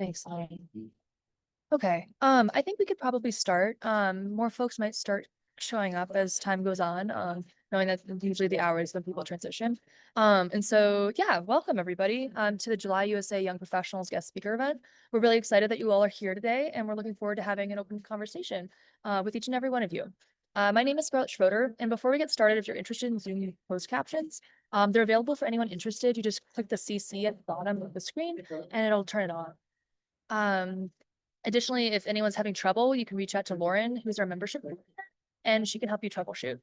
Thanks, Lauren. Okay, I think we could probably start. More folks might start showing up as time goes on, knowing that usually the hours when people transition. And so, yeah, welcome everybody to the July USA Young Professionals guest speaker event. We're really excited that you all are here today, and we're looking forward to having an open conversation with each and every one of you. My name is Scarlett Schroeder, and before we get started, if you're interested in Zoom closed captions, they're available for anyone interested. You just click the CC at the bottom of the screen, and it'll turn it on. Additionally, if anyone's having trouble, you can reach out to Lauren, who's our membership leader, and she can help you troubleshoot.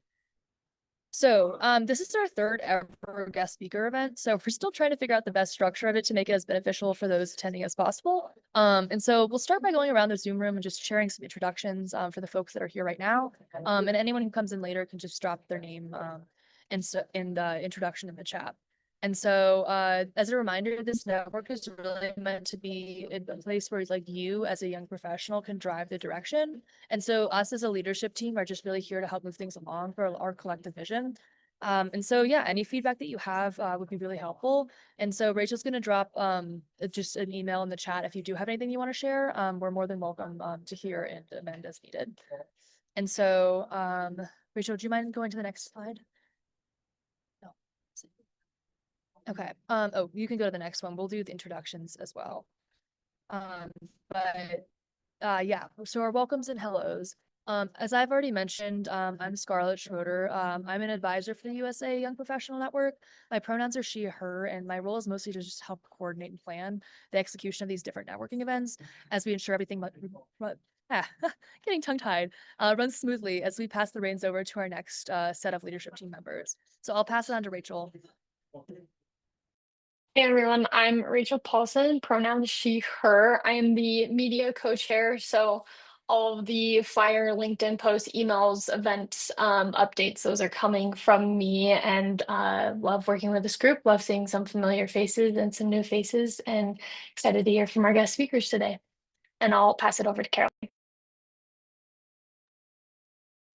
So this is our third ever guest speaker event. So we're still trying to figure out the best structure of it to make it as beneficial for those attending as possible. And so we'll start by going around the Zoom room and just sharing some introductions for the folks that are here right now. And anyone who comes in later can just drop their name in the introduction in the chat. And so as a reminder, this network is really meant to be a place where like you as a young professional can drive the direction. And so us as a leadership team are just really here to help move things along for our collective vision. And so, yeah, any feedback that you have would be really helpful. And so Rachel's going to drop just an email in the chat. If you do have anything you want to share, we're more than welcome to hear and amend as needed. And so, Rachel, do you mind going to the next slide? Okay. Oh, you can go to the next one. We'll do the introductions as well. Yeah, so our welcomes and hellos. As I've already mentioned, I'm Scarlett Schroeder. I'm an advisor for the USA Young Professional Network. My pronouns are she, her, and my role is mostly to just help coordinate and plan the execution of these different networking events as we ensure everything getting tongue-tied, runs smoothly as we pass the reins over to our next set of leadership team members. So I'll pass it on to Rachel. Hey everyone, I'm Rachel Paulson, pronouns she, her. I am the media co-chair, so all of the flyer, LinkedIn posts, emails, events, updates, those are coming from me, and love working with this group, love seeing some familiar faces and some new faces, and excited to hear from our guest speakers today. And I'll pass it over to Carol.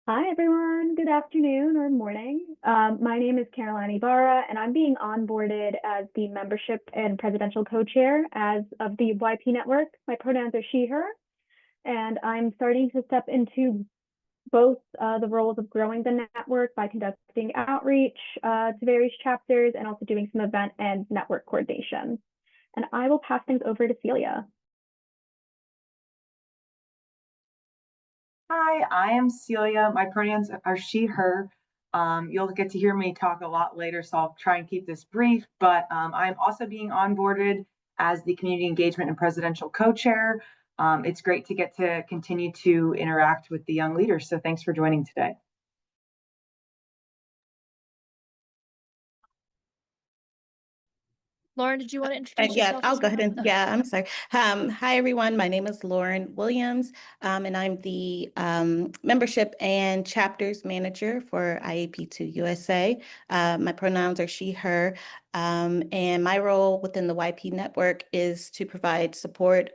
Hi, everyone. Good afternoon or morning. My name is Caroline Ibarra, and I'm being onboarded as the membership and presidential co-chair as of the YP network. My pronouns are she, her, and I'm starting to step into both the roles of growing the network by conducting outreach to various chapters and also doing some event and network coordination. And I will pass things over to Celia. Hi, I am Celia. My pronouns are she, her. You'll get to hear me talk a lot later, so I'll try and keep this brief, but I'm also being onboarded as the community engagement and presidential co-chair. It's great to get to continue to interact with the young leaders, so thanks for joining today. Lauren, did you want to introduce yourself? I'll go ahead and, I'm sorry. Hi, everyone. My name is Lauren Williams, and I'm the membership and chapters manager for IAP2 USA. My pronouns are she, her, and my role within the YP network is to provide support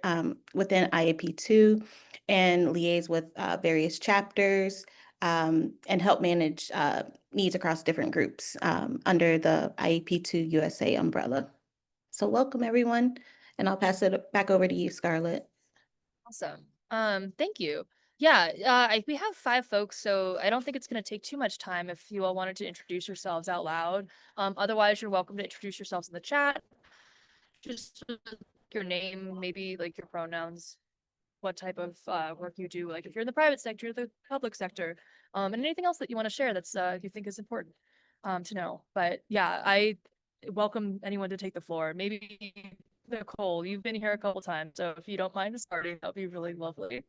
within IAP2 and liaise with various chapters and help manage needs across different groups under the IAP2 USA umbrella. So welcome everyone, and I'll pass it back over to you, Scarlett. Awesome. Thank you. Yeah, we have 5 folks, so I don't think it's going to take too much time if you all wanted to introduce yourselves out loud. Otherwise, you're welcome to introduce yourselves in the chat. Just your name, maybe like your pronouns, what type of work you do, like if you're in the private sector, the public sector, and anything else that you want to share that's you think is important to know. But yeah, I welcome anyone to take the floor. Maybe Nicole, you've been here a couple times, so if you don't mind starting, that'd be really lovely.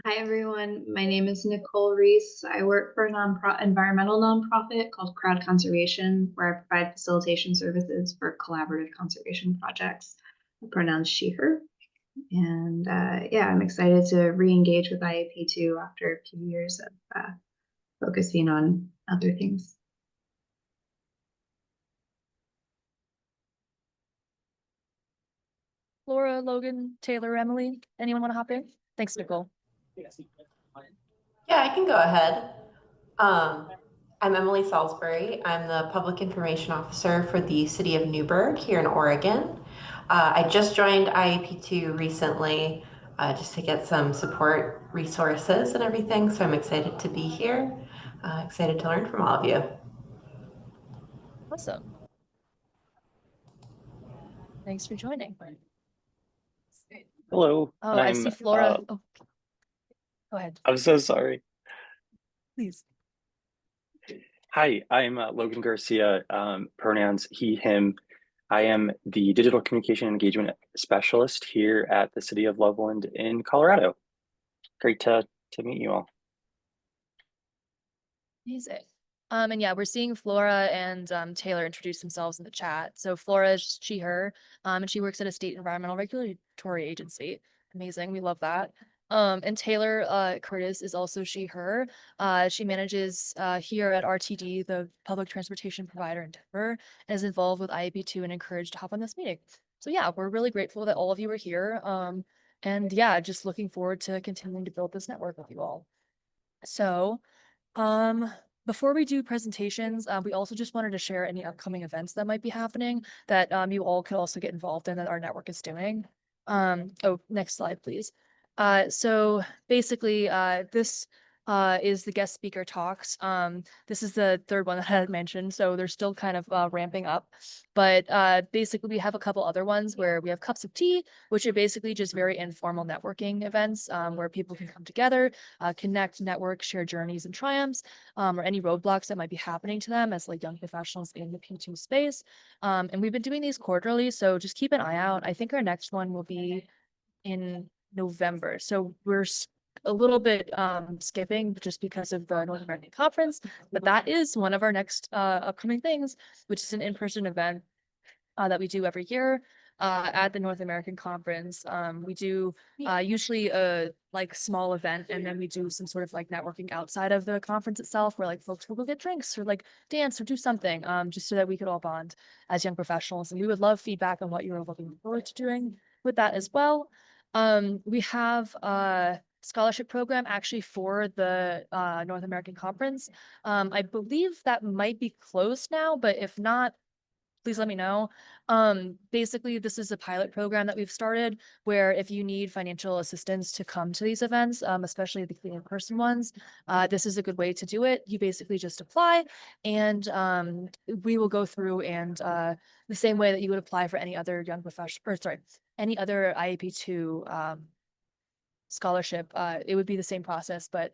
Hi everyone, my name is Nicole Reese. I work for an environmental nonprofit called Crowd Conservation, where I provide facilitation services for collaborative conservation projects. The pronouns she, her. And yeah, I'm excited to re-engage with IAP2 after a few years of focusing on other things. Laura, Logan, Taylor, Emily, anyone want to hop in? Thanks, Nicole. Yeah, I can go ahead. I'm Emily Salisbury. I'm the Public Information Officer for the City of Newburgh here in Oregon. I just joined IAP2 recently just to get some support resources and everything. So I'm excited to be here. Excited to learn from all of you. Awesome. Thanks for joining. Hello. Oh, I see Flora. Oh, go ahead, I'm so sorry. please. Hi, I'm Logan Garcia, pronouns he, him. I am the digital communication engagement specialist here at the City of Loveland in Colorado. Great to meet you all. Amazing. And yeah, we're seeing Flora and Taylor introduce themselves in the chat. So Flora is she, her, and she works at a state environmental regulatory agency. Amazing. We love that. And Taylor Curtis is also she, her. She manages here at RTD, the public transportation provider in Denver, and is involved with IAP2 and encouraged to hop on this meeting. So yeah, we're really grateful that all of you are here. And yeah, just looking forward to continuing to build this network with you all. So before we do presentations, we also just wanted to share any upcoming events that might be happening that you all could also get involved in that our network is doing. Oh, next slide, please. So basically, this is the guest speaker talks. This is the third one that I had mentioned, so they're still kind of ramping up. But basically, we have a couple other ones where we have cups of tea, which are basically just very informal networking events where people can come together, connect, network, share journeys and triumphs, or any roadblocks that might be happening to them as like young professionals in the P2 space. And we've been doing these quarterly, so just keep an eye out. I think our next one will be in November. So we're a little bit skipping just because of the North American Conference, but that is one of our next upcoming things, which is an in-person event that we do every year at the North American Conference. We do usually a like small event, and then we do some sort of like networking outside of the conference itself, where like folks will go get drinks or like dance or do something, just so that we could all bond as young professionals. And we would love feedback on what you are looking forward to doing with that as well. We have a scholarship program actually for the North American Conference. I believe that might be closed now, but if not, please let me know. Basically, this is a pilot program that we've started where if you need financial assistance to come to these events, especially the in-person ones, this is a good way to do it. You basically just apply and we will go through and the same way that you would apply for any other young professional, or sorry, any other IAP2 scholarship, it would be the same process, but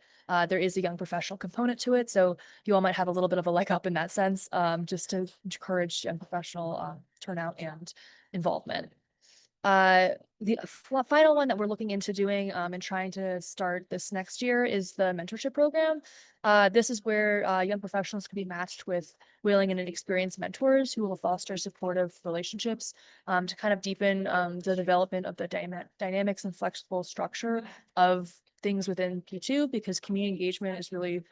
there is a young professional component to it. So you all might have a little bit of a leg up in that sense, just to encourage young professional turnout and involvement. The final one that we're looking into doing and trying to start this next year is the mentorship program. This is where young professionals can be matched with willing and experienced mentors who will foster supportive relationships to kind of deepen the development of the dynamics and flexible structure of things within P2, because community engagement is really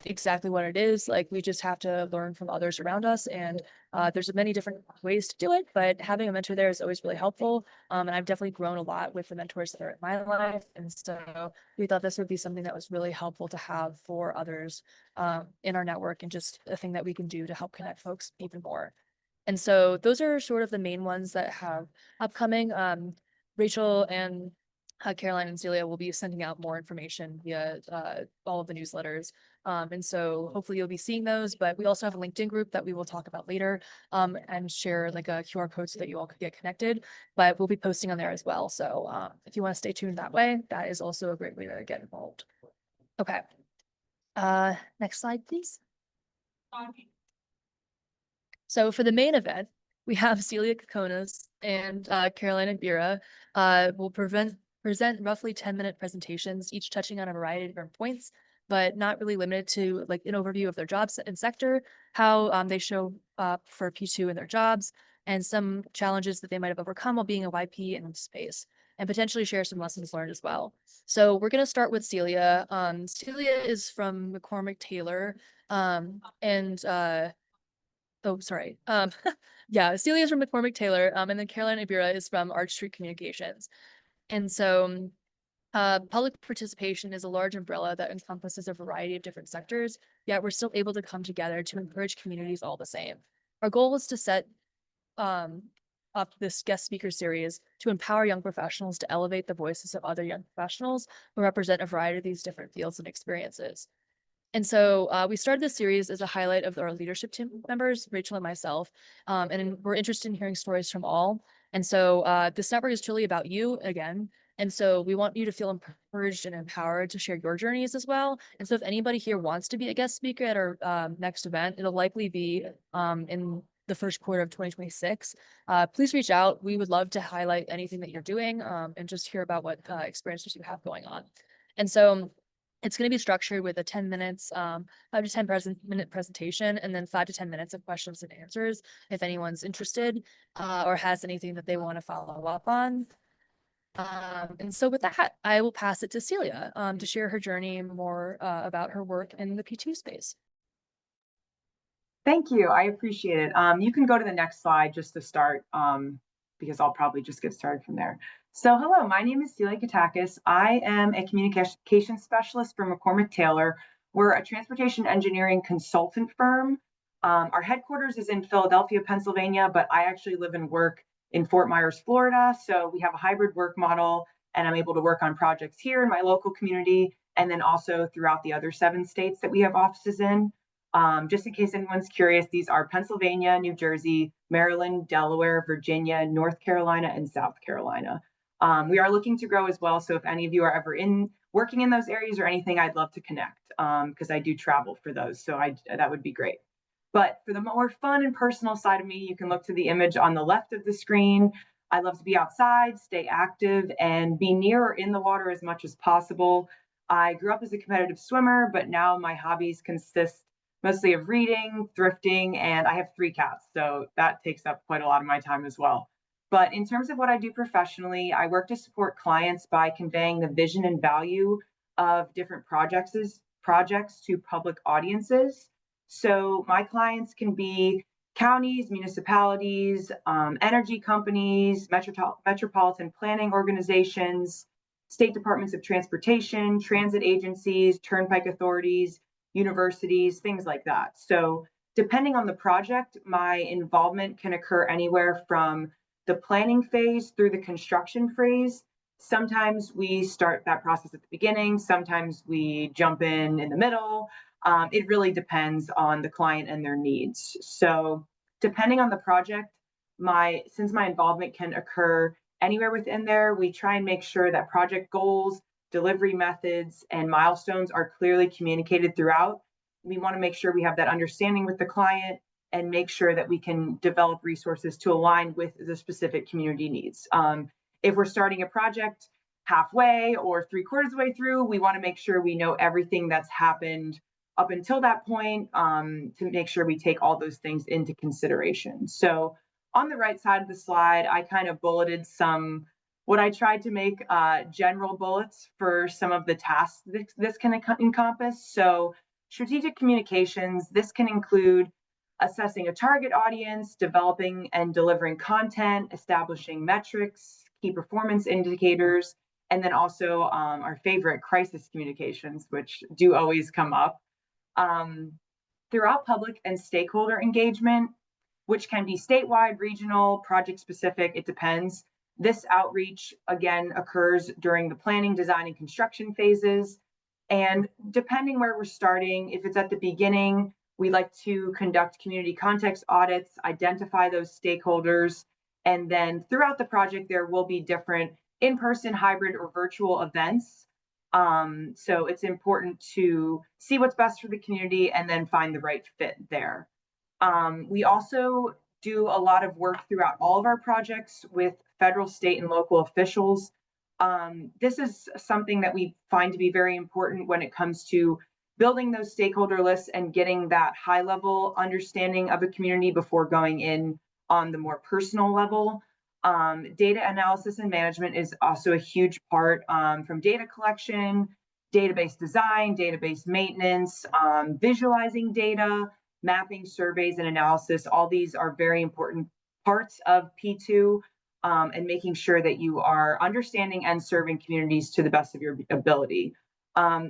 exactly what it is. Like, we just have to learn from others around us, and there's many different ways to do it, but having a mentor there is always really helpful. And I've definitely grown a lot with the mentors that are in my life, and so we thought this would be something that was really helpful to have for others in our network, and just a thing that we can do to help connect folks even more. And so those are sort of the main ones that have upcoming. Rachel and Caroline and Celia will be sending out more information via all of the newsletters. And so hopefully you'll be seeing those, but we also have a LinkedIn group that we will talk about later and share like a QR code so that you all could get connected, but we'll be posting on there as well. So if you want to stay tuned that way, that is also a great way to get involved. Okay. Next slide, please. So for the main event, we have Celia Kokonas and Caroline Ibira will present roughly 10-minute presentations, each touching on a variety of different points, but not really limited to like an overview of their jobs and sector, how they show up for P2 in their jobs, and some challenges that they might have overcome while being a YP in space, and potentially share some lessons learned as well. So we're going to start with Celia. Celia is from McCormick Taylor, and oh, sorry. Yeah, Celia is from McCormick Taylor, and then Caroline Ibira is from Arch Street Communications. And so public participation is a large umbrella that encompasses a variety of different sectors, yet we're still able to come together to encourage communities all the same. Our goal is to set up this guest speaker series to empower young professionals to elevate the voices of other young professionals who represent a variety of these different fields and experiences. And so we started this series as a highlight of our leadership team members, Rachel and myself, and we're interested in hearing stories from all. And so this network is truly about you again. And so we want you to feel encouraged and empowered to share your journeys as well. And so if anybody here wants to be a guest speaker at our next event, it'll likely be in the first quarter of 2026. Please reach out. We would love to highlight anything that you're doing and just hear about what experiences you have going on. And so it's going to be structured with a 10 minutes, 5 to 10 minute presentation, and then 5 to 10 minutes of questions and answers if anyone's interested or has anything that they want to follow up on. And so with that, I will pass it to Celia to share her journey more about her work in the P2 space. Thank you. I appreciate it. You can go to the next slide just to start because I'll probably just get started from there. So hello, my name is Celia Katakis. I am a communication specialist for McCormick Taylor. We're a transportation engineering consultant firm. Our headquarters is in Philadelphia, Pennsylvania, but I actually live and work in Fort Myers, Florida. So we have a hybrid work model, and I'm able to work on projects here in my local community and then also throughout the other 7 states that we have offices in. Just in case anyone's curious, these are Pennsylvania, New Jersey, Maryland, Delaware, Virginia, North Carolina, and South Carolina. We are looking to grow as well. So if any of you are ever working in those areas or anything, I'd love to connect because I do travel for those. So that would be great. But for the more fun and personal side of me, you can look to the image on the left of the screen. I love to be outside, stay active, and be near or in the water as much as possible. I grew up as a competitive swimmer, but now my hobbies consist mostly of reading, thrifting, and I have 3 cats. So that takes up quite a lot of my time as well. But in terms of what I do professionally, I work to support clients by conveying the vision and value of different projects to public audiences. So my clients can be counties, municipalities, energy companies, metropolitan planning organizations, state departments of transportation, transit agencies, turnpike authorities, universities, things like that. So depending on the project, my involvement can occur anywhere from the planning phase through the construction phase. Sometimes we start that process at the beginning. Sometimes we jump in the middle. It really depends on the client and their needs. So depending on the project, since my involvement can occur anywhere within there, we try and make sure that project goals, delivery methods, and milestones are clearly communicated throughout. We want to make sure we have that understanding with the client and make sure that we can develop resources to align with the specific community needs. If we're starting a project halfway or 3/4 of the way through, we want to make sure we know everything that's happened up until that point to make sure we take all those things into consideration. So on the right side of the slide, I kind of bulleted what I tried to make general bullets for some of the tasks this can encompass. So strategic communications, this can include assessing a target audience, developing and delivering content, establishing metrics, key performance indicators, and then also our favorite crisis communications, which do always come up. Throughout public and stakeholder engagement, which can be statewide, regional, project specific, it depends. This outreach, again, occurs during the planning, design, and construction phases. And depending where we're starting, if it's at the beginning, we like to conduct community context audits, identify those stakeholders, and then throughout the project, there will be different in-person, hybrid, or virtual events. So it's important to see what's best for the community and then find the right fit there. We also do a lot of work throughout all of our projects with federal, state, and local officials. This is something that we find to be very important when it comes to building those stakeholder lists and getting that high level understanding of a community before going in on the more personal level. Data analysis and management is also a huge part from data collection, database design, database maintenance, visualizing data, mapping, surveys, and analysis. All these are very important parts of P2 and making sure that you are understanding and serving communities to the best of your ability.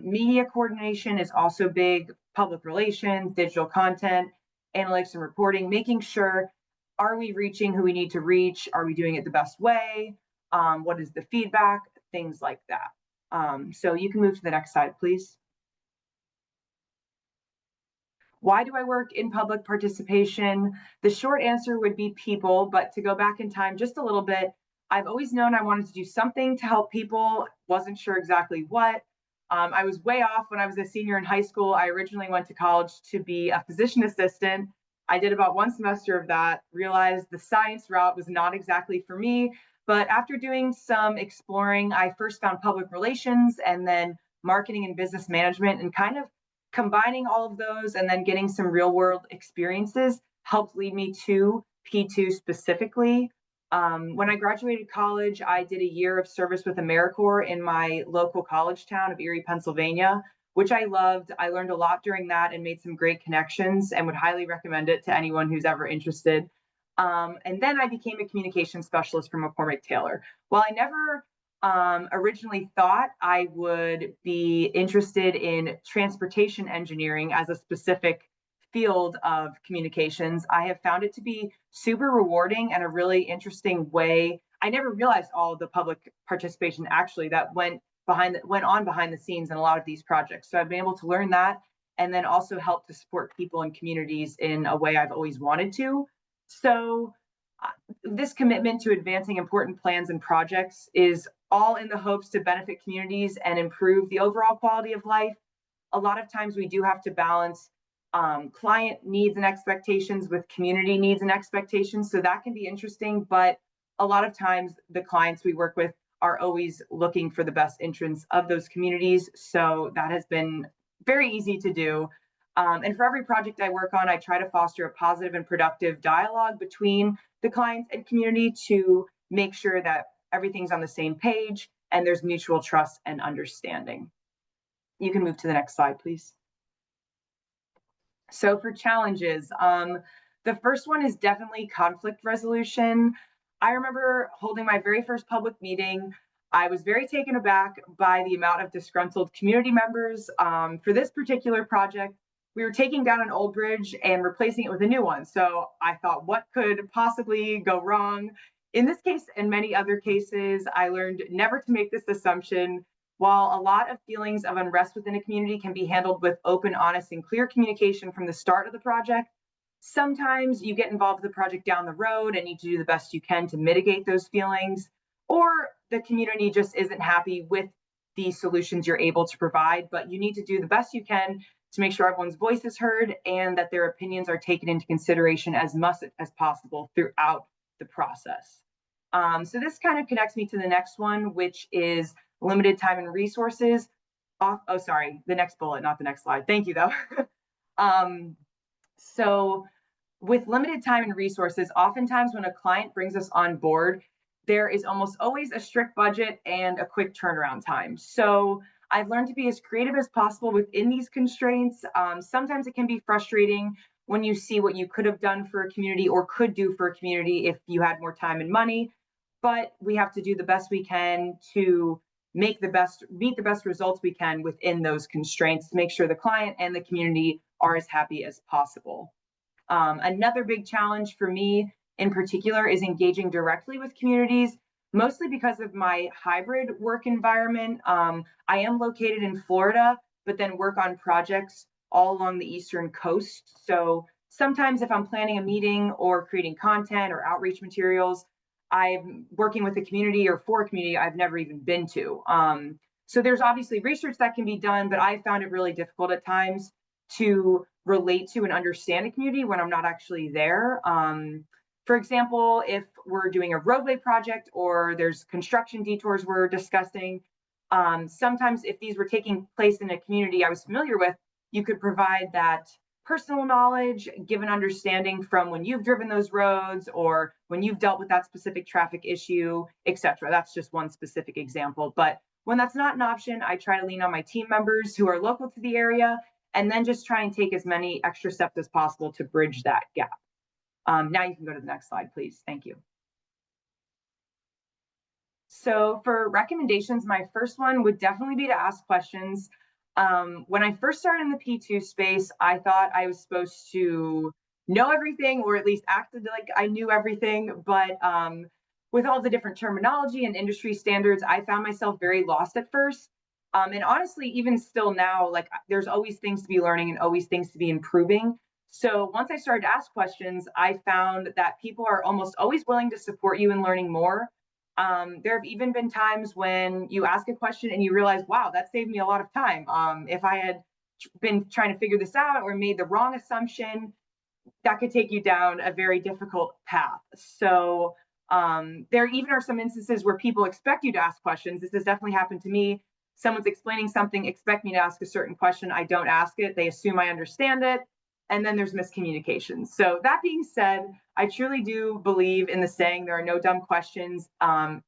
Media coordination is also big, public relations, digital content, analytics and reporting, making sure are we reaching who we need to reach? Are we doing it the best way? What is the feedback? Things like that. So you can move to the next slide, please. Why do I work in public participation? The short answer would be people, but to go back in time just a little bit, I've always known I wanted to do something to help people, wasn't sure exactly what. I was way off when I was a senior in high school. I originally went to college to be a physician assistant. I did about one semester of that, realized the science route was not exactly for me. But after doing some exploring, I first found public relations and then marketing and business management, and kind of combining all of those and then getting some real world experiences helped lead me to P2 specifically. When I graduated college, I did a year of service with AmeriCorps in my local college town of Erie, Pennsylvania, which I loved. I learned a lot during that and made some great connections and would highly recommend it to anyone who's ever interested. And then I became a communication specialist for McCormick Taylor. While I never originally thought I would be interested in transportation engineering as a specific field of communications, I have found it to be super rewarding and a really interesting way. I never realized all of the public participation actually that went on behind the scenes in a lot of these projects. So I've been able to learn that and then also help to support people and communities in a way I've always wanted to. So this commitment to advancing important plans and projects is all in the hopes to benefit communities and improve the overall quality of life. A lot of times we do have to balance client needs and expectations with community needs and expectations. So that can be interesting, but a lot of times the clients we work with are always looking for the best interests of those communities. So that has been very easy to do. And for every project I work on, I try to foster a positive and productive dialogue between the clients and community to make sure that everything's on the same page and there's mutual trust and understanding. You can move to the next slide, please. So for challenges, the first one is definitely conflict resolution. I remember holding my very first public meeting. I was very taken aback by the amount of disgruntled community members. For this particular project, we were taking down an old bridge and replacing it with a new one. So I thought, what could possibly go wrong? In this case and many other cases, I learned never to make this assumption. While a lot of feelings of unrest within a community can be handled with open, honest, and clear communication from the start of the project, sometimes you get involved with the project down the road and need to do the best you can to mitigate those feelings, or the community just isn't happy with the solutions you're able to provide, but you need to do the best you can to make sure everyone's voice is heard and that their opinions are taken into consideration as much as possible throughout the process. So this kind of connects me to the next one, which is limited time and resources. Oh, sorry, the next bullet, not the next slide. Thank you, though. So with limited time and resources, oftentimes when a client brings us on board, there is almost always a strict budget and a quick turnaround time. So I've learned to be as creative as possible within these constraints. Sometimes it can be frustrating when you see what you could have done for a community or could do for a community if you had more time and money, but we have to do the best we can to meet the best results we can within those constraints to make sure the client and the community are as happy as possible. Another big challenge for me in particular is engaging directly with communities, mostly because of my hybrid work environment. I am located in Florida, but then work on projects all along the Eastern Coast. So sometimes if I'm planning a meeting or creating content or outreach materials, I'm working with a community or for a community I've never even been to. So there's obviously research that can be done, but I found it really difficult at times to relate to and understand a community when I'm not actually there. For example, if we're doing a roadway project or there's construction detours we're discussing, sometimes if these were taking place in a community I was familiar with, you could provide that personal knowledge, give an understanding from when you've driven those roads or when you've dealt with that specific traffic issue, etc. That's just one specific example. But when that's not an option, I try to lean on my team members who are local to the area and then just try and take as many extra steps as possible to bridge that gap. Now you can go to the next slide, please. Thank you. So for recommendations, my first one would definitely be to ask questions. When I first started in the P2 space, I thought I was supposed to know everything, or at least acted like I knew everything. But with all the different terminology and industry standards, I found myself very lost at first. And honestly, even still now, like there's always things to be learning and always things to be improving. So once I started to ask questions, I found that people are almost always willing to support you in learning more. There have even been times when you ask a question and you realize, wow, that saved me a lot of time. If I had been trying to figure this out or made the wrong assumption, that could take you down a very difficult path. So there even are some instances where people expect you to ask questions. This has definitely happened to me. Someone's explaining something, expect me to ask a certain question. I don't ask it. They assume I understand it. And then there's miscommunication. So that being said, I truly do believe in the saying, there are no dumb questions.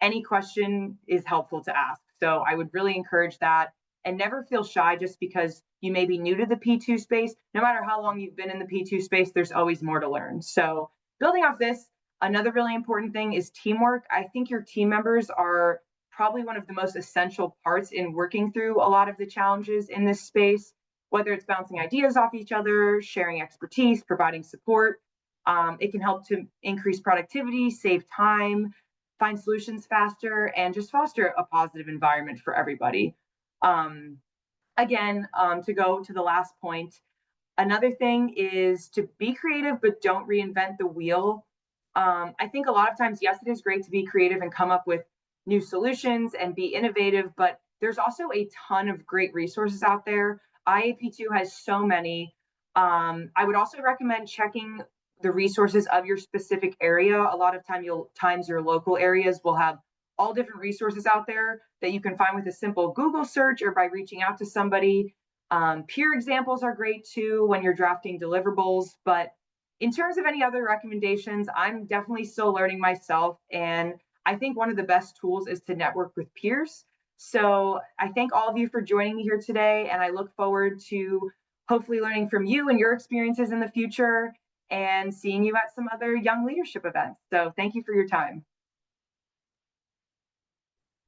Any question is helpful to ask. So I would really encourage that, and never feel shy just because you may be new to the P2 space. No matter how long you've been in the P2 space, there's always more to learn. So building off this, another really important thing is teamwork. I think your team members are probably one of the most essential parts in working through a lot of the challenges in this space, whether it's bouncing ideas off each other, sharing expertise, providing support. It can help to increase productivity, save time, find solutions faster, and just foster a positive environment for everybody. Again, to go to the last point, another thing is to be creative, but don't reinvent the wheel. I think a lot of times, yes, it is great to be creative and come up with new solutions and be innovative, but there's also a ton of great resources out there. IAP2 has so many. I would also recommend checking the resources of your specific area. A lot of times your local areas will have all different resources out there that you can find with a simple Google search or by reaching out to somebody. Peer examples are great too when you're drafting deliverables. But in terms of any other recommendations, I'm definitely still learning myself. And I think one of the best tools is to network with peers. So I thank all of you for joining me here today. And I look forward to hopefully learning from you and your experiences in the future and seeing you at some other young leadership events. So thank you for your time.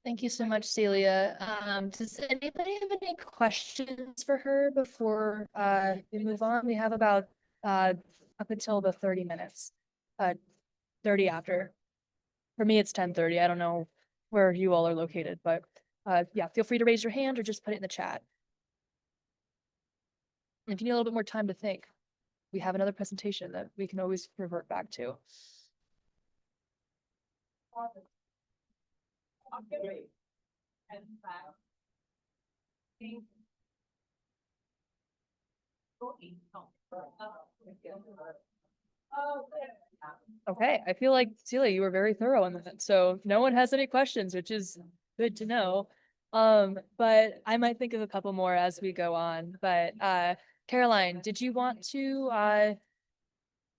Thank you so much, Celia. Does anybody have any questions for her before we move on? We have about up until the 30 minutes, 30 after. For me, it's 10:30. I don't know where you all are located, but yeah, feel free to raise your hand or just put it in the chat. And if you need a little bit more time to think, we have another presentation that we can always revert back to. Okay, I feel like Celia, you were very thorough on that. So no one has any questions, which is good to know. But I might think of a couple more as we go on. But Caroline, did you want to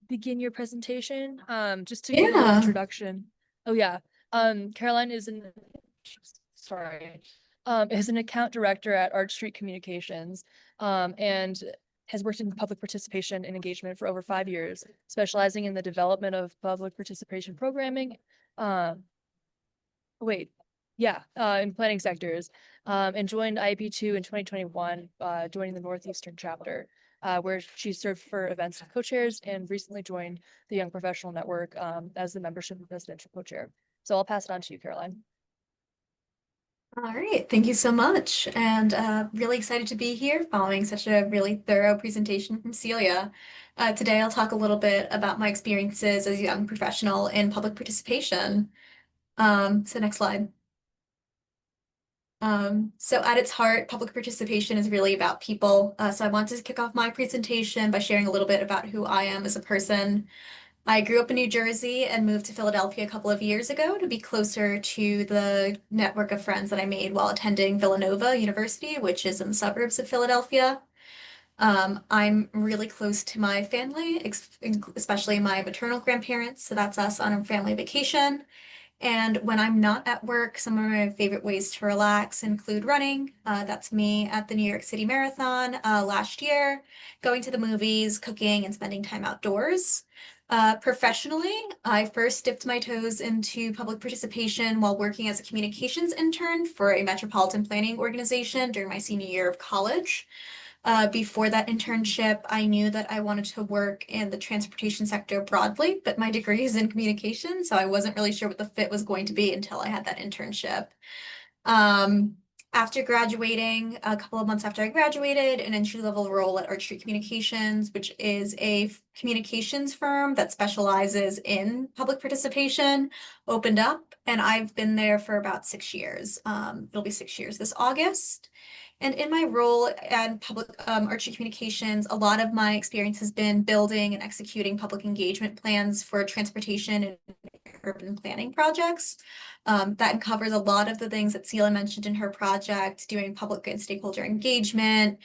begin your presentation? Just to give a little introduction. Oh yeah. Caroline is is an account director at Arch Street Communications, and has worked in public participation and engagement for over 5 years, specializing in the development of public participation programming. In planning sectors, and joined IAP2 in 2021, joining the Northeastern chapter, where she served for events and co-chairs, and recently joined the Young Professional Network as the membership and presidential co-chair. So I'll pass it on to you, Caroline. All right, thank you so much. And really excited to be here following such a really thorough presentation from Celia. Today, I'll talk a little bit about my experiences as a young professional in public participation. So next slide. So at its heart, public participation is really about people. So I wanted to kick off my presentation by sharing a little bit about who I am as a person. I grew up in New Jersey and moved to Philadelphia a couple of years ago to be closer to the network of friends that I made while attending Villanova University, which is in the suburbs of Philadelphia. I'm really close to my family, especially my maternal grandparents. So that's us on a family vacation. And when I'm not at work, some of my favorite ways to relax include running. That's me at the New York City Marathon last year, going to the movies, cooking, and spending time outdoors. Professionally, I first dipped my toes into public participation while working as a communications intern for a metropolitan planning organization during my senior year of college. Before that internship, I knew that I wanted to work in the transportation sector broadly, but my degree is in communication, so I wasn't really sure what the fit was going to be until I had that internship. After graduating, a couple of months after I graduated, an entry-level role at Archery Communications, which is a communications firm that specializes in public participation, opened up, and I've been there for about 6 years. It'll be 6 years this August. And in my role at public Archery Communications, a lot of my experience has been building and executing public engagement plans for transportation and urban planning projects. That covers a lot of the things that Celia mentioned in her project, doing public and stakeholder engagement,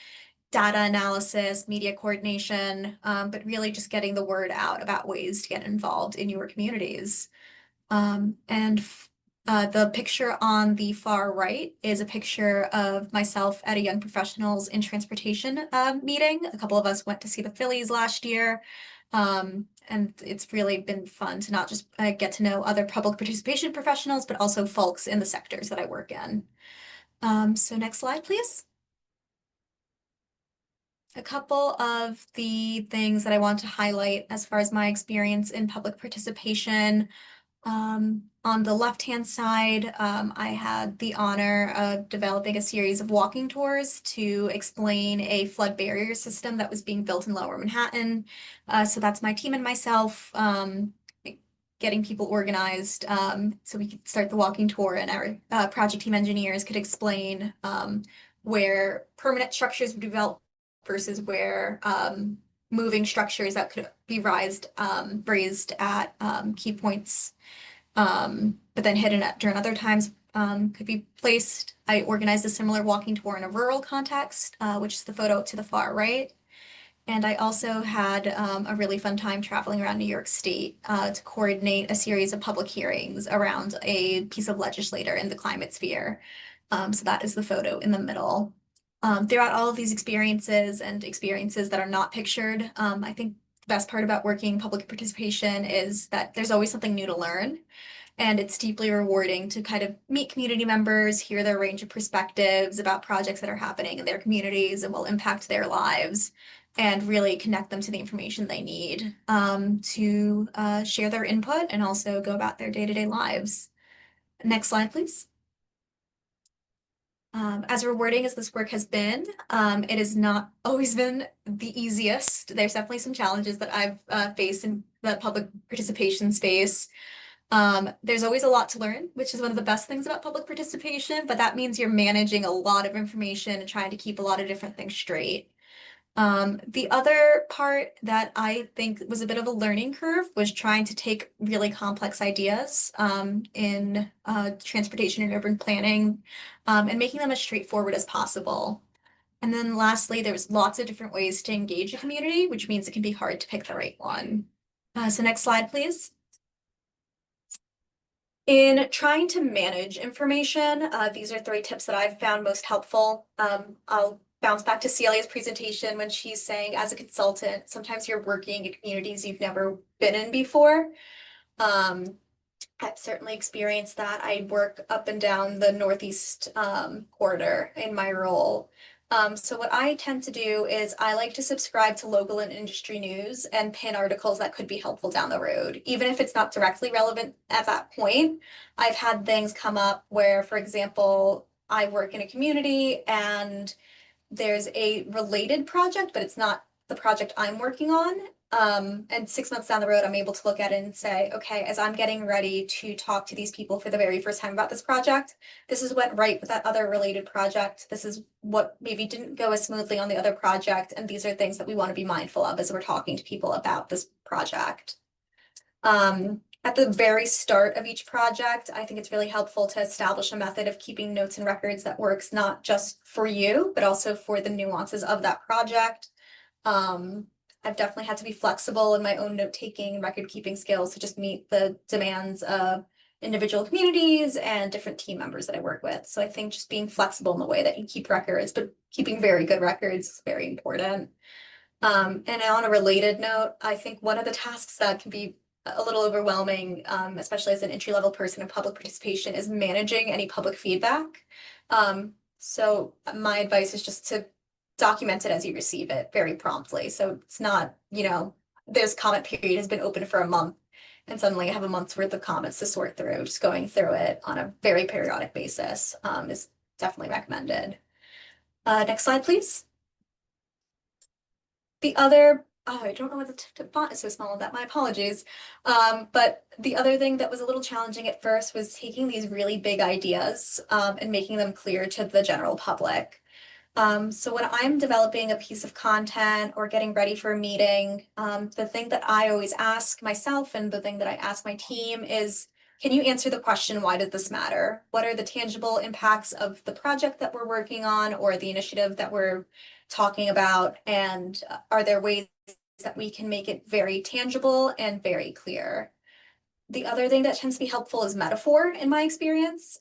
data analysis, media coordination, but really just getting the word out about ways to get involved in your communities. The picture on the far right is a picture of myself at a Young Professionals in Transportation meeting. A couple of us went to see the Phillies last year. And it's really been fun to not just get to know other public participation professionals, but also folks in the sectors that I work in. So next slide, please. A couple of the things that I want to highlight as far as my experience in public participation. On the left-hand side, I had the honor of developing a series of walking tours to explain a flood barrier system that was being built in Lower Manhattan. So that's my team and myself, getting people organized, so we could start the walking tour, and our project team engineers could explain where permanent structures would be developed versus where moving structures that could be raised at key points, but then hidden during other times could be placed. I organized a similar walking tour in a rural context, which is the photo to the far right. And I also had a really fun time traveling around New York State to coordinate a series of public hearings around a piece of legislature in the climate sphere. So that is the photo in the middle. Throughout all of these experiences and experiences that are not pictured, I think the best part about working public participation is that there's always something new to learn. And it's deeply rewarding to kind of meet community members, hear their range of perspectives about projects that are happening in their communities and will impact their lives, and really connect them to the information they need to share their input and also go about their day-to-day lives. Next slide, please. As rewarding as this work has been, it has not always been the easiest. There's definitely some challenges that I've faced in the public participation space. There's always a lot to learn, which is one of the best things about public participation, but that means you're managing a lot of information and trying to keep a lot of different things straight. The other part that I think was a bit of a learning curve was trying to take really complex ideas in transportation and urban planning and making them as straightforward as possible. And then lastly, there's lots of different ways to engage a community, which means it can be hard to pick the right one. So next slide, please. In trying to manage information, these are 3 tips that I've found most helpful. I'll bounce back to Celia's presentation when she's saying, as a consultant, sometimes you're working in communities you've never been in before. I've certainly experienced that. I work up and down the Northeast corridor in my role. So what I tend to do is I like to subscribe to local and industry news and pin articles that could be helpful down the road. Even if it's not directly relevant at that point, I've had things come up where, for example, I work in a community and there's a related project, but it's not the project I'm working on. And 6 months down the road, I'm able to look at it and say, okay, as I'm getting ready to talk to these people for the very first time about this project, this is what went right with that other related project. This is what maybe didn't go as smoothly on the other project. And these are things that we want to be mindful of as we're talking to people about this project. At the very start of each project, I think it's really helpful to establish a method of keeping notes and records that works not just for you, but also for the nuances of that project. I've definitely had to be flexible in my own note-taking and record-keeping skills to just meet the demands of individual communities and different team members that I work with. So I think just being flexible in the way that you keep records, but keeping very good records is very important. And on a related note, I think one of the tasks that can be a little overwhelming, especially as an entry-level person in public participation, is managing any public feedback. So my advice is just to document it as you receive it very promptly. So it's not, you know, this comment period has been open for a month and suddenly I have a month's worth of comments to sort through. Just going through it on a very periodic basis is definitely recommended. Next slide, please. The other, oh, I don't know what the font is so small on that, my apologies. But the other thing that was a little challenging at first was taking these really big ideas and making them clear to the general public. So when I'm developing a piece of content or getting ready for a meeting, the thing that I always ask myself and the thing that I ask my team is, can you answer the question, why does this matter? What are the tangible impacts of the project that we're working on or the initiative that we're talking about? And are there ways that we can make it very tangible and very clear? The other thing that tends to be helpful is metaphor in my experience.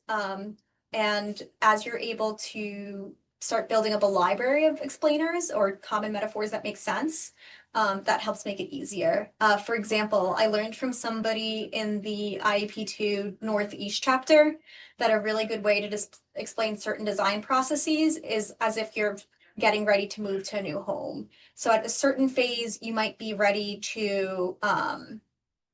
And as you're able to start building up a library of explainers or common metaphors that make sense, that helps make it easier. For example, I learned from somebody in the IAP2 Northeast chapter that a really good way to just explain certain design processes is as if you're getting ready to move to a new home. So at a certain phase, you might be ready to,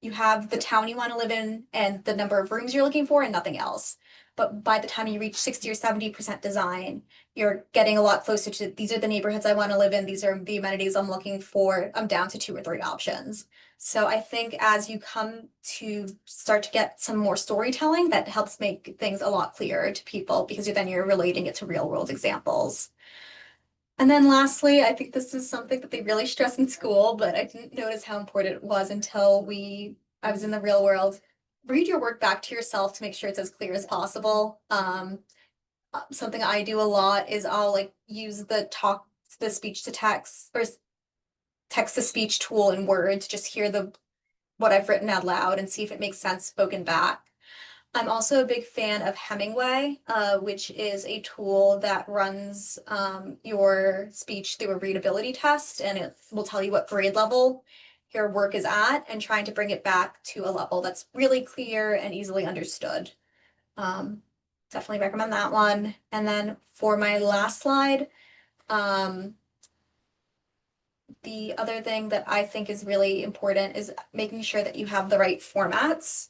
you have the town you want to live in and the number of rooms you're looking for and nothing else. But by the time you reach 60 or 70% design, you're getting a lot closer to these are the neighborhoods I want to live in. These are the amenities I'm looking for. I'm down to 2 or 3 options. So I think as you come to start to get some more storytelling, that helps make things a lot clearer to people because you're relating it to real world examples. And then lastly, I think this is something that they really stress in school, but I didn't notice how important it was until I was in the real world. Read your work back to yourself to make sure it's as clear as possible. Something I do a lot is I'll like use the speech to text or text to speech tool in Word to just hear what I've written out loud and see if it makes sense spoken back. I'm also a big fan of Hemingway, which is a tool that runs your speech through a readability test, and it will tell you what grade level your work is at and trying to bring it back to a level that's really clear and easily understood. Definitely recommend that one. And then for my last slide, the other thing that I think is really important is making sure that you have the right formats.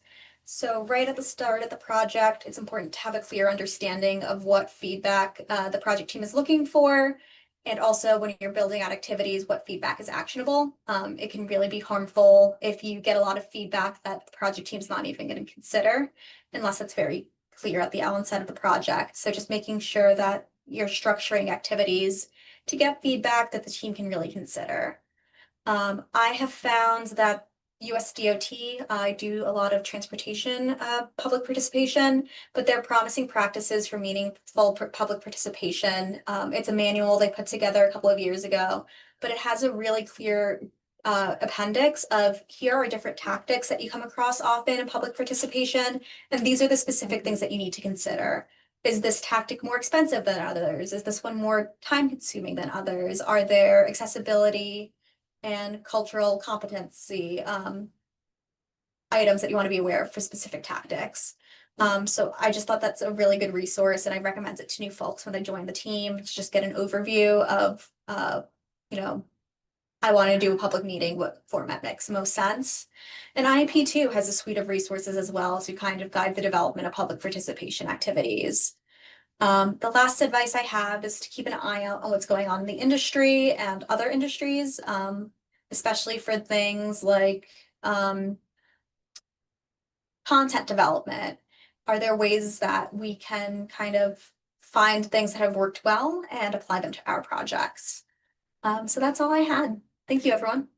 So right at the start of the project, it's important to have a clear understanding of what feedback the project team is looking for. And also when you're building out activities, what feedback is actionable. It can really be harmful if you get a lot of feedback that the project team's not even going to consider, unless it's very clear at the onset of the project. So just making sure that you're structuring activities to get feedback that the team can really consider. I have found that USDOT, I do a lot of transportation public participation, but they're promising practices for meaningful public participation. It's a manual they put together a couple of years ago, but it has a really clear appendix of here are different tactics that you come across often in public participation, and these are the specific things that you need to consider. Is this tactic more expensive than others? Is this one more time consuming than others? Are there accessibility and cultural competency items that you want to be aware of for specific tactics? So I just thought that's a really good resource and I recommend it to new folks when they join the team to just get an overview of, you know, I want to do a public meeting, what format makes most sense. And IAP2 has a suite of resources as well to kind of guide the development of public participation activities. The last advice I have is to keep an eye out on what's going on in the industry and other industries, especially for things like content development. Are there ways that we can kind of find things that have worked well and apply them to our projects? So that's all I had. Thank you, everyone.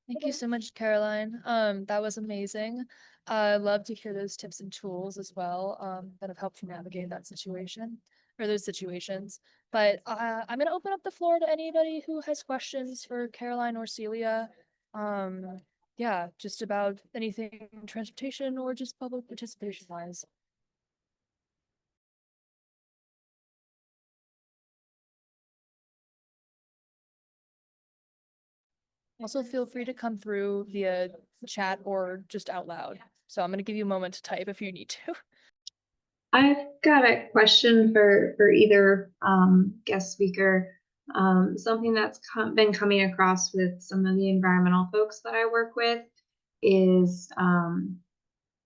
Thank you so much, Caroline. That was amazing. I love to hear those tips and tools as well, that have helped you navigate that situation or those situations. But I'm gonna open up the floor to anybody who has questions for Caroline or Celia. Yeah, just about anything transportation or just public participation wise. Also, feel free to come through via chat or just out loud. So I'm going to give you a moment to type if you need to. I've got a question for either guest speaker. Something that's been coming across with some of the environmental folks that I work with is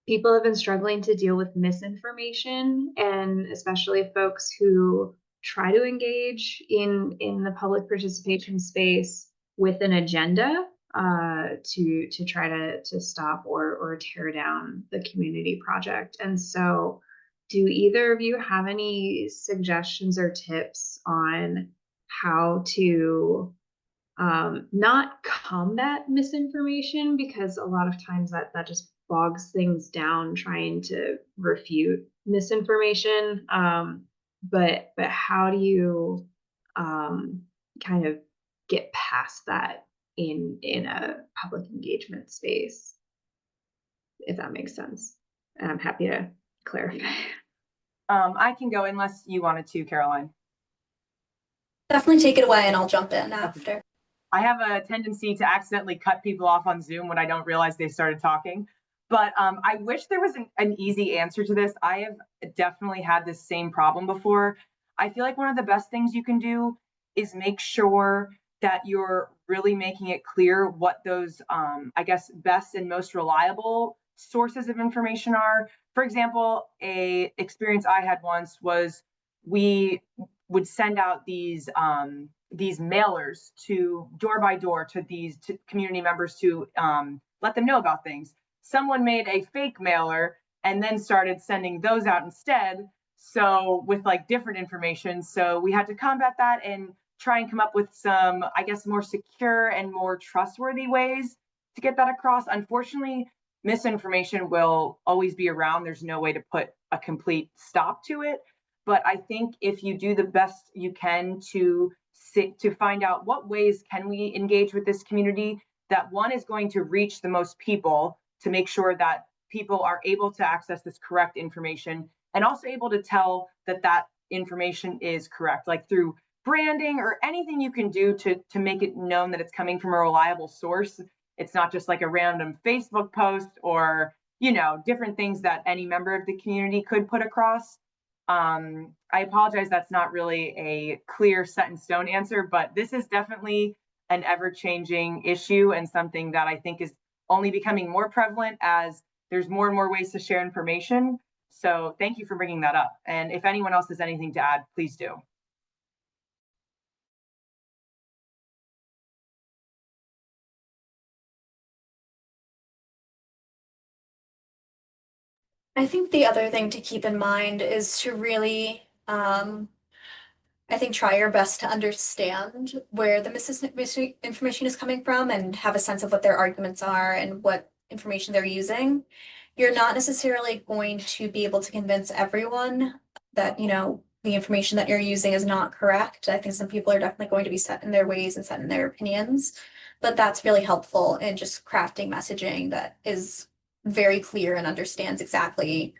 people have been struggling to deal with misinformation, and especially folks who try to engage in the public participation space with an agenda to try to stop or tear down the community project. And so, do either of you have any suggestions or tips on how to not combat misinformation, because a lot of times that just bogs things down trying to refute misinformation. But how do you kind of get past that in a public engagement space, if that makes sense? And I'm happy to clarify. I can go unless you wanted to, Caroline. Definitely take it away and I'll jump in after. I have a tendency to accidentally cut people off on Zoom when I don't realize they started talking. But I wish there was an easy answer to this. I have definitely had this same problem before. I feel like one of the best things you can do is make sure that you're really making it clear what those, I guess, best and most reliable sources of information are. For example, a experience I had once was we would send out these mailers to door by door to these community members to let them know about things. Someone made a fake mailer and then started sending those out instead. So with like different information. So we had to combat that and try and come up with some, I guess, more secure and more trustworthy ways to get that across. Unfortunately, misinformation will always be around. There's no way to put a complete stop to it. But I think if you do the best you can to find out what ways can we engage with this community, that one is going to reach the most people to make sure that people are able to access this correct information and also able to tell that that information is correct, like through branding or anything you can do to make it known that it's coming from a reliable source. It's not just like a random Facebook post or, you know, different things that any member of the community could put across. I apologize, that's not really a clear set in stone answer, but this is definitely an ever-changing issue and something that I think is only becoming more prevalent as there's more and more ways to share information. So thank you for bringing that up. And if anyone else has anything to add, please do. I think the other thing to keep in mind is to really, I think, try your best to understand where the misinformation is coming from and have a sense of what their arguments are and what information they're using. You're not necessarily going to be able to convince everyone that, you know, the information that you're using is not correct. I think some people are definitely going to be set in their ways and set in their opinions, but that's really helpful in just crafting messaging that is very clear and understands exactly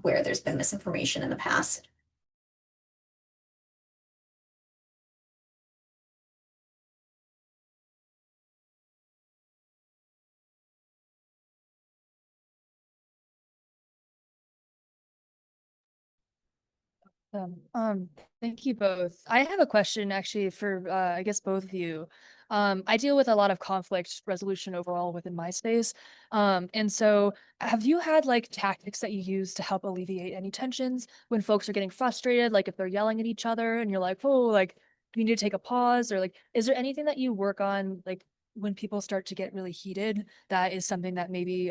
where there's been misinformation in the past. Thank you both. I have a question actually for I guess both of you. I deal with a lot of conflict resolution overall within my space. And so have you had like tactics that you use to help alleviate any tensions when folks are getting frustrated, like if they're yelling at each other and you're like, oh, like you need to take a pause, or like, is there anything that you work on like when people start to get really heated, that is something that maybe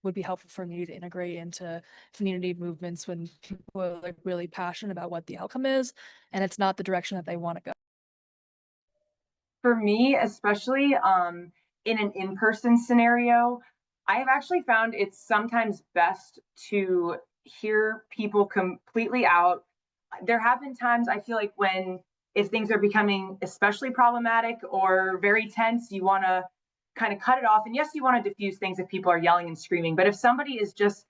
would be helpful for me to integrate into community movements when people are like really passionate about what the outcome is and it's not the direction that they want to go? For me, especially in an in-person scenario, I have actually found it's sometimes best to hear people completely out. There have been times I feel like when if things are becoming especially problematic or very tense, you want to kind of cut it off. And yes, you want to diffuse things if people are yelling and screaming. But if somebody is just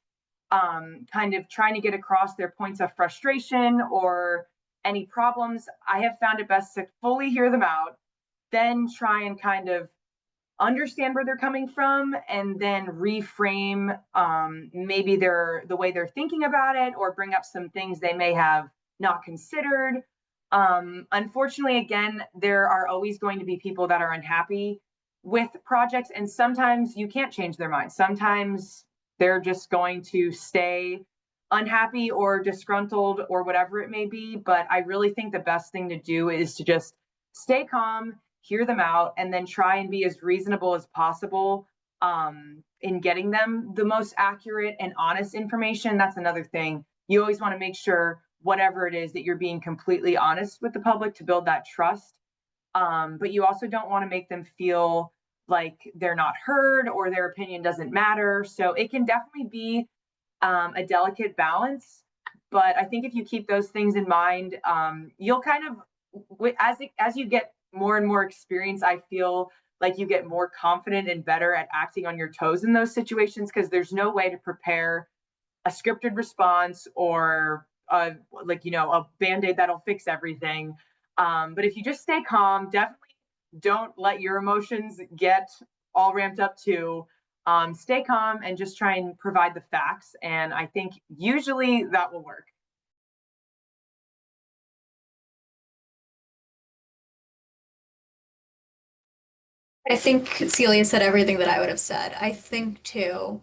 kind of trying to get across their points of frustration or any problems, I have found it best to fully hear them out, then try and kind of understand where they're coming from and then reframe maybe the way they're thinking about it, or bring up some things they may have not considered. Unfortunately, again, there are always going to be people that are unhappy with projects, and sometimes you can't change their minds. Sometimes they're just going to stay unhappy or disgruntled or whatever it may be. But I really think the best thing to do is to just stay calm, hear them out, and then try and be as reasonable as possible in getting them the most accurate and honest information. That's another thing. You always want to make sure whatever it is that you're being completely honest with the public to build that trust. But you also don't want to make them feel like they're not heard or their opinion doesn't matter. So it can definitely be a delicate balance. But I think if you keep those things in mind, you'll kind of, as you get more and more experience, I feel like you get more confident and better at acting on your toes in those situations, because there's no way to prepare a scripted response or a band-aid that'll fix everything. But if you just stay calm, definitely don't let your emotions get all ramped up too. Stay calm and just try and provide the facts. And I think usually that will work. I think Celia said everything that I would have said. I think too,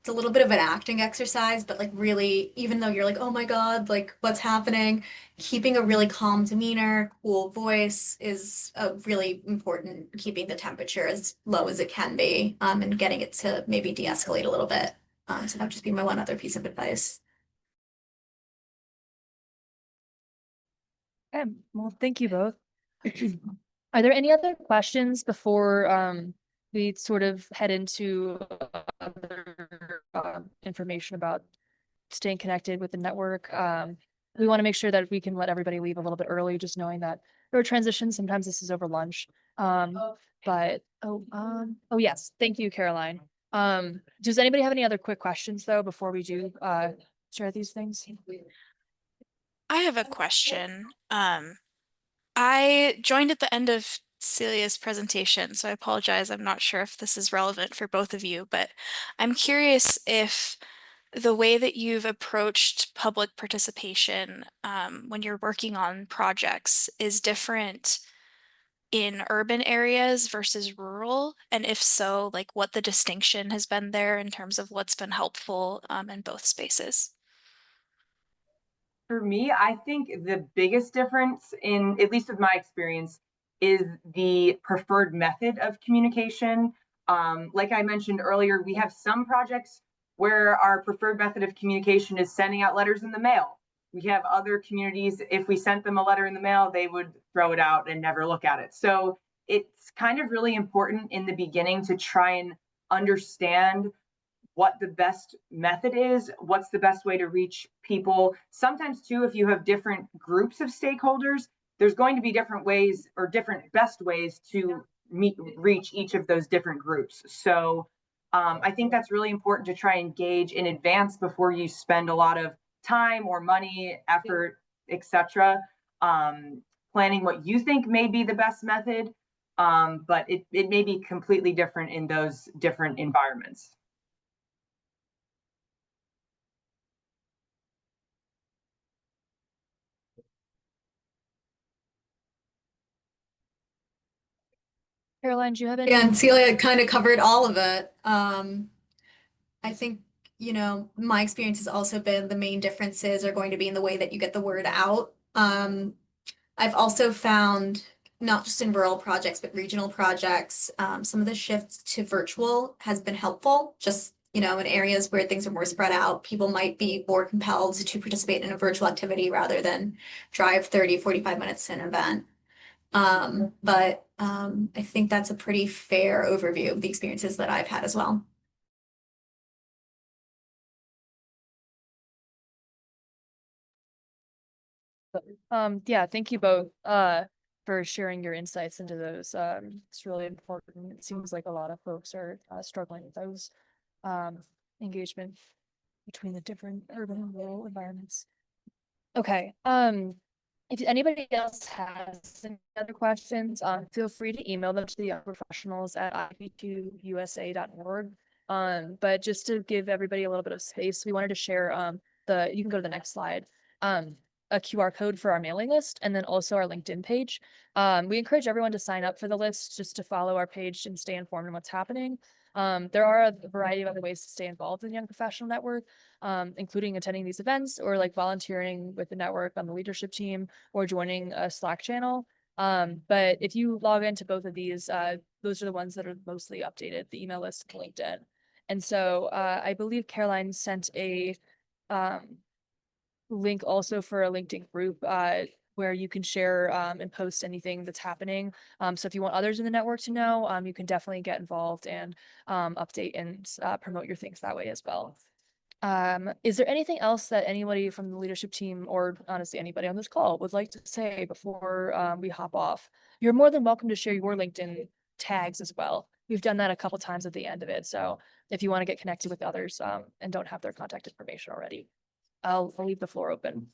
it's a little bit of an acting exercise, but like really, even though you're like, oh my God, like what's happening, keeping a really calm demeanor, cool voice is really important, keeping the temperature as low as it can be, and getting it to maybe de-escalate a little bit. So that would just be my one other piece of advice. Okay, well, thank you both. Are there any other questions before we sort of head into other information about staying connected with the network? We want to make sure that we can let everybody leave a little bit early, just knowing that there are transitions. Sometimes this is over lunch. But oh yes, thank you, Caroline. Does anybody have any other quick questions though before we do share these things? I have a question. I joined at the end of Celia's presentation, so I apologize. I'm not sure if this is relevant for both of you, but I'm curious if the way that you've approached public participation when you're working on projects is different in urban areas versus rural, and if so, like what the distinction has been there in terms of what's been helpful in both spaces. For me, I think the biggest difference, in at least with my experience, is the preferred method of communication. Like I mentioned earlier, we have some projects where our preferred method of communication is sending out letters in the mail. We have other communities, if we sent them a letter in the mail, they would throw it out and never look at it. So it's kind of really important in the beginning to try and understand what the best method is, what's the best way to reach people. Sometimes too, if you have different groups of stakeholders, there's going to be different ways or different best ways to reach each of those different groups. So I think that's really important to try and gauge in advance before you spend a lot of time or money, effort, etc. Planning what you think may be the best method, but it may be completely different in those different environments. Caroline, do you have any? Yeah, and Celia kind of covered all of it. I think, my experience has also been the main differences are going to be in the way that you get the word out. I've also found, not just in rural projects, but regional projects, some of the shifts to virtual has been helpful. Just, in areas where things are more spread out, people might be more compelled to participate in a virtual activity rather than drive 30, 45 minutes to an event. But I think that's a pretty fair overview of the experiences that I've had as well. Yeah, thank you both for sharing your insights into those. It's really important. It seems like a lot of folks are struggling with those engagement between the different urban and rural environments. Okay. If anybody else has any other questions, feel free to email them to the young professionals at IAP2USA.org. But just to give everybody a little bit of space, we wanted to share you can go to the next slide. A QR code for our mailing list and then also our LinkedIn page. We encourage everyone to sign up for the list just to follow our page and stay informed on what's happening. There are a variety of other ways to stay involved in the Young Professional Network, including attending these events or like volunteering with the network on the leadership team or joining a Slack channel. But if you log into both of these, those are the ones that are mostly updated, the email list and LinkedIn. And so I believe Caroline sent a link also for a LinkedIn group where you can share and post anything that's happening. So if you want others in the network to know, you can definitely get involved and update and promote your things that way as well. Is there anything else that anybody from the leadership team or honestly anybody on this call would like to say before we hop off? You're more than welcome to share your LinkedIn tags as well. We've done that a couple times at the end of it. So if you want to get connected with others and don't have their contact information already, I'll leave the floor open.